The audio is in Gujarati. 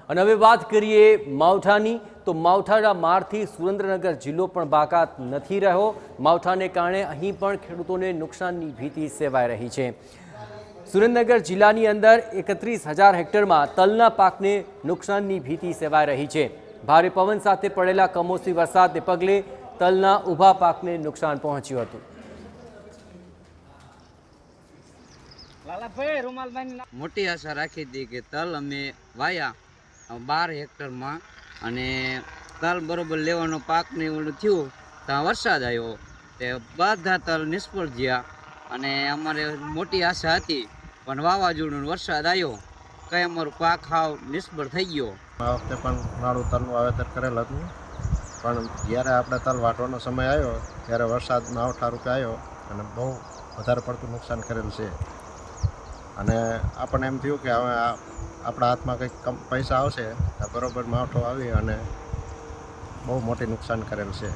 અને હવે વાત કરીએ માવઠાની, તો માવઠાના મારથી સુરેન્દ્રનગર જિલ્લો પણ બાકાત નથી રહ્યો। માવઠાને કારણે અહીં પણ ખેડૂતોને નુકસાનની ભીતિ સેવાઈ રહી છે। સુરેન્દ્રનગર જિલ્લાની અંદર 31,000 હેક્ટરમાં તલના પાકને નુકસાનની ભીતિ સેવાઈ રહી છે। ભારે પવન સાથે પડેલા કમોસમી વરસાદને પગલે તલના ઊભા પાકને નુકસાન પહોંચ્યું હતું। મોટી આશા રાખી હતી કે તલ અમે વાયા 12 હેક્ટરમાં અને તલ બરોબર લેવાનો પાક ને એવું થયું ત્યાં વરસાદ આવ્યો તે બધા તલ નિષ્ફળ ગયા અને અમારે મોટી આશા હતી પણ વાવાઝોડું વરસાદ આવ્યો કઈ અમારો પાક હાવ નિષ્ફળ થઈ ગયો। આ વખતે પણ નાળું તલનું વાવેતર કરેલ હતું પણ જ્યારે આપણે તલ વાટવાનો સમય આવ્યો ત્યારે વરસાદ માવઠા રૂપે આવ્યો અને બહુ વધારે પડતું નુકસાન કરેલ છે અને આપણને એમ થયું કે હવે આપણા હાથમાં કંઈક પૈસા આવશે બરોબર માવઠો આવી અને બહુ મોટી નુકસાન કરેલ છે।